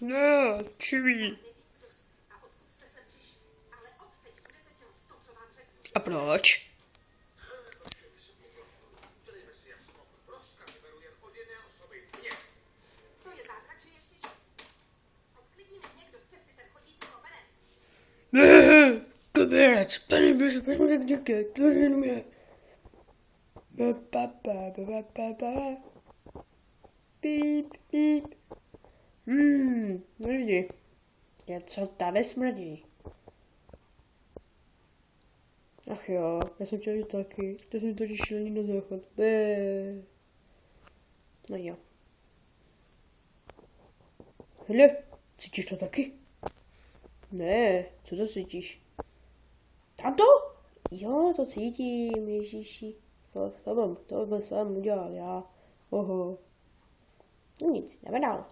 Ne, čivý. A proč? Koberec, pane bože, proč mi tak říkat, to je jenom je. Píp, píp. Lidi, co tady smrdí? Ach jo, já jsem chtěl jít taky, to jsem totiž šílený na záchod. No jo. Hele, cítíš to taky? Ne, co to cítíš? Tamto? Jo, to cítím, ježiši. To byl sám udělal já. Oho. No nic, jdeme dál.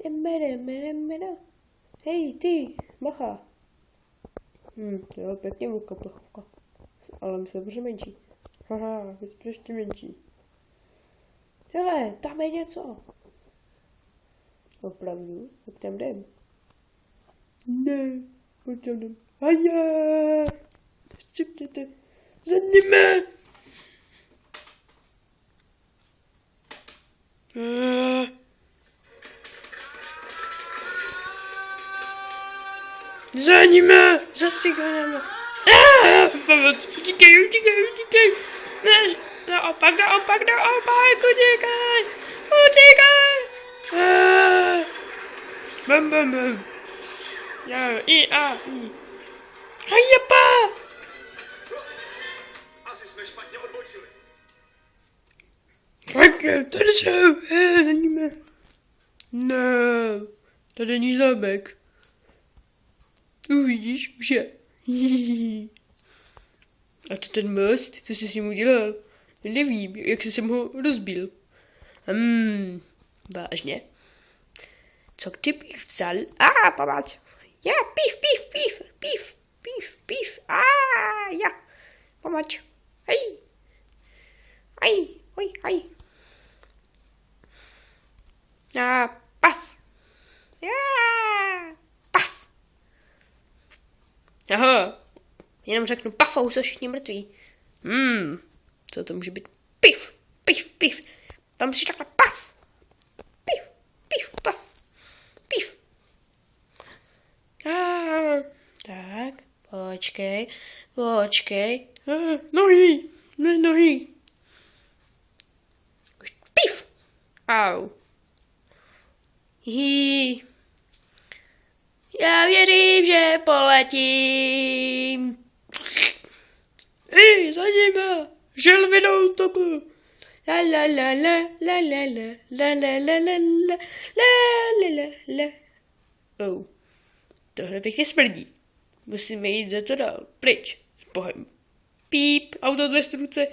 Jdeme dál. Hej, ty, bacha. Jo, pěkně velká plechovka. Ale myslím, že menší. Haha, je to ještě menší. Hele, tam je něco. Opravdu? Tak tam jdem. Ne, pojď tam jdem. Haje! Štěpněte. Za nimi! Za nimi! Zase jdeme. Pomoc, utíkej. Ne, naopak, utíkej! Bam. Ja, I. Hajapa! Asi jsme špatně odbočili. Tak, tady jsou, za nimi. Ne, tady není zámek. Uvidíš, už je. A to ten most, co jsi s ním udělal? Nevím, jak jsi sem ho rozbil. Vážně? Co kdybych vzal? Pomoc. Ja, píf. Ja, pomoc. Hej. Oj. Paf. Ja, paf. Aha, jenom řeknu paf a už jsou všichni mrtví. Co to může být? Pif. Tam si takhle paf. Pif, paf. Pif. Tak, počkej. Nohy. Pif. Au. Já věřím, že poletím. Za nima. Želvinou toku. La. Oh. Tohle pěkně smrdí. Musíme jít za to dál. Pryč. S Bohem. Píp, autodestrukce.